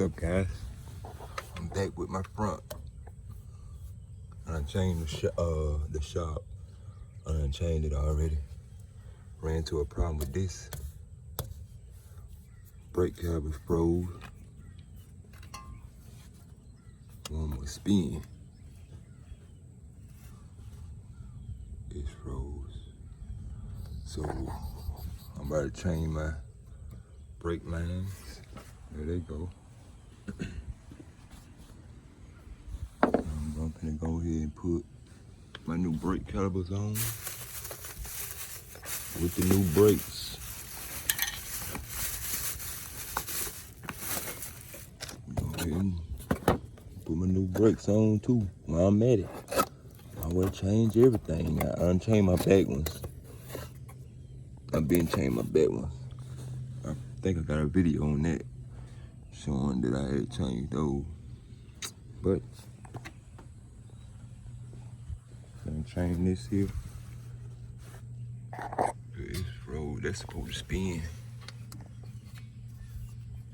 up, guys? I'm back with my front. I changed the shop. I done changed it already. Ran into a problem with this. Brake caliper froze. One more spin. It's froze. So I'm about to change my brake lines. There they go. I'm gonna go ahead and put my new brake calipers on with the new brakes. Go ahead and put my new brakes on too while I'm at it. I will change everything. I unchained my back ones. I've been changing my back ones. I think I got a video on that showing that I had changed those. But I'm changing this here. It's froze. That's supposed to spin.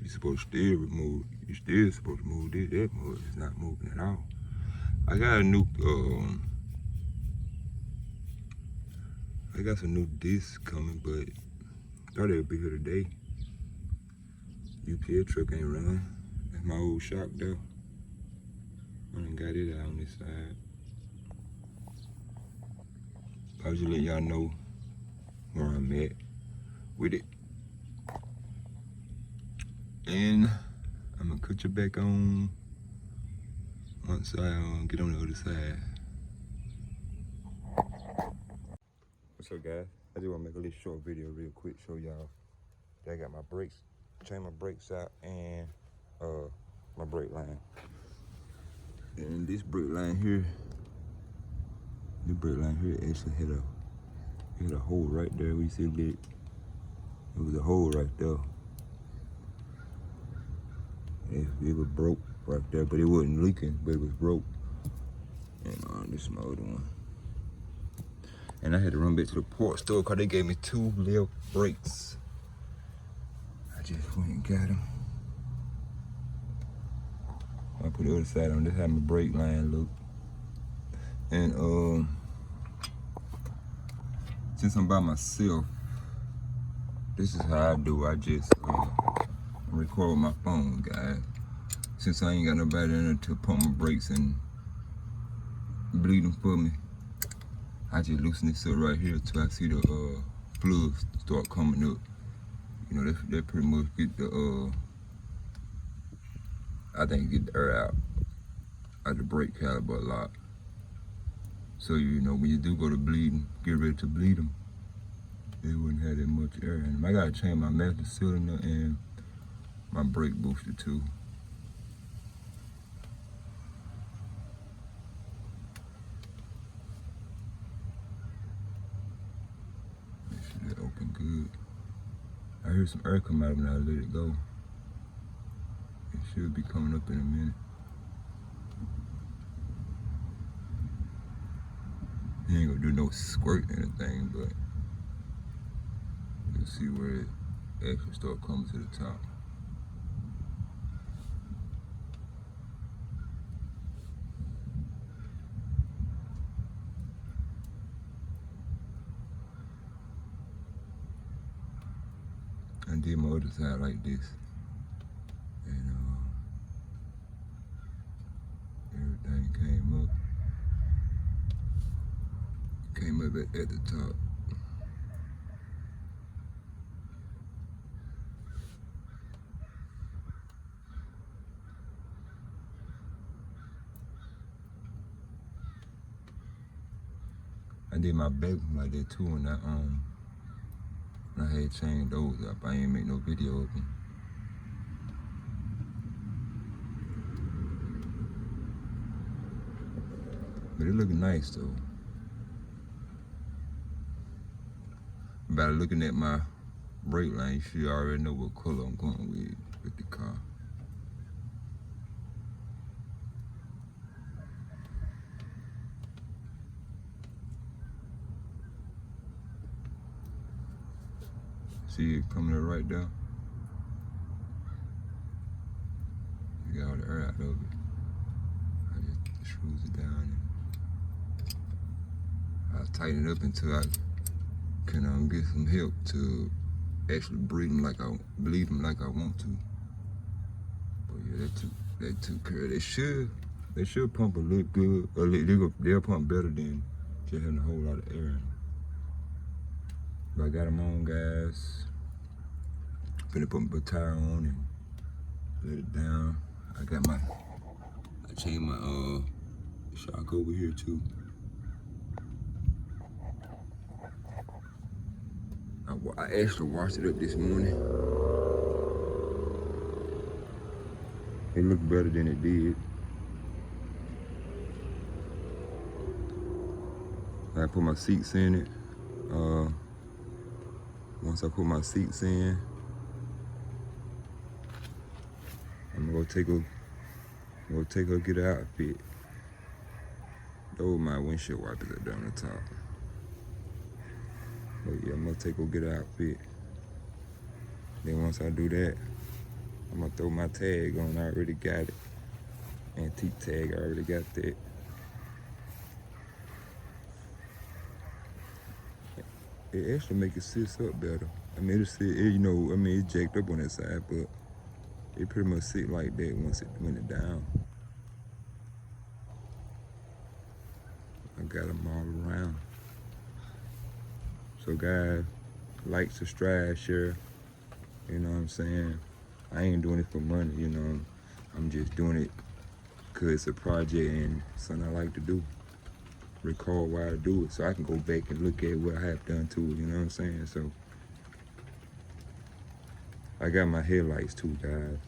You're supposed to still remove. You're still supposed to move this. That move is not moving at all. I got a new I got some new discs coming, but thought they'd be here today. UPS truck ain't running. That's my old shock though. I done got it out on this side. I'll just let y'all know where I'm at with it. And I'm gonna cut you back on once I get on the other side. What's up, guys? I just wanna make a little short video real quick, show y'all that I got my brakes, change my brakes out, and my brake line. And this brake line here, actually had a hole right there. We see it. It was a hole right there. It was broke right there, but it wasn't leaking, but it was broke. And this is my other one. And I had to run back to the port store because they gave me 2 left brakes. I just went and got them. I put the other side on. This is how my brake line look. And since I'm by myself, this is how I do. I just record with my phone, guys. Since I ain't got nobody in there to pump my brakes and bleed them for me, I just loosen this up right here till I see the plugs start coming up. You know, that pretty much get the I think get the air out the brake caliper a lot. So you know, when you do go to bleeding, get ready to bleed them, they wouldn't have that much air in them. I gotta change my master cylinder and my brake booster too. Make sure that open good. I heard some air come out when I let it go. It should be coming up in a minute. It ain't gonna do no squirt or anything, but you'll see where it actually start coming to the top. I did my other side like this, and everything came up at the top. I did my back like that too, and I had changed those up. I ain't make no video of them. But it looking nice though. By looking at my brake line, you should already know what color I'm going with the car. See it coming up right there? get all the air out of it. I just screws it down and I'll tighten it up until I can get some help to actually breathe them like I want to. But yeah, that took care of it. They should pump a little good. They'll pump better than just having a whole lot of air in them. But I got them on, guys. Finna put my tire on and let it down. I changed my shock over here too. I actually washed it up this morning. It looked better than it did. I put my seats in it. Once I put my seats in, I'm gonna take her get her outfit. Those my windshield wipers are down the top. But yeah, I'm gonna take her get her outfit. Then once I do that, I'm gonna throw my tag on. I already got it. Antique tag, I already got that. It actually make it sit up better. I mean, it's jacked up on that side, but it pretty much sit like that once it down. I got them all around. So guys, like, subscribe, share. You know what I'm saying? I ain't doing it for money, you know. I'm just doing it because it's a project and something I like to do. Record while I do it, so I can go back and look at what I have done to it, you know what I'm saying? So I got my headlights too, guys.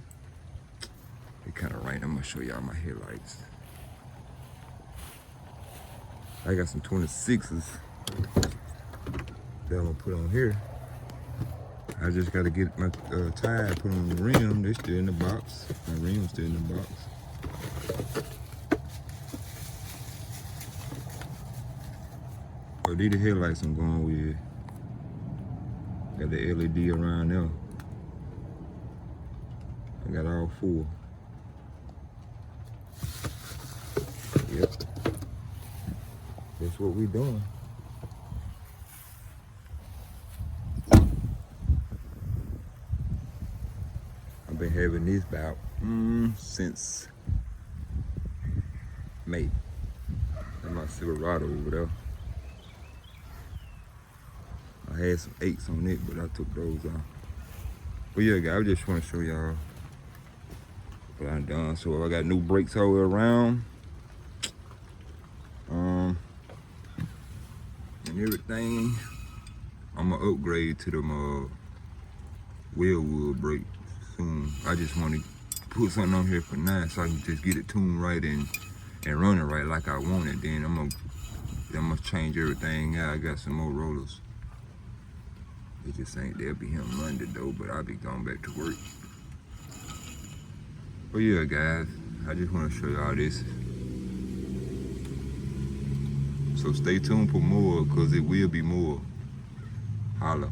It kind of rain. I'm gonna show y'all my headlights. I got some 26s that I'm gonna put on here. I just gotta get my tire put on the rim. They're still in the box. My rim's still in the box. So these the headlights I'm going with. Got the LED around there. I got all 4. Yep. That's what we doing. I've been having this about since May. Got my Silverado over there. I had some 8s on it, but I took those off. But yeah, guys, I just want to show y'all what I done. So I got new brakes all the way around. And everything. I'm gonna upgrade to them wheelwood brakes soon. I just want to put something on here for now so I can just get it tuned right and run it right like I want it. Then I'm gonna change everything out. I got some more rollers. It just ain't they'll be here on Monday though, but I'll be going back to work. But yeah, guys, I just want to show y'all this. So stay tuned for more, because it will be more. Holla.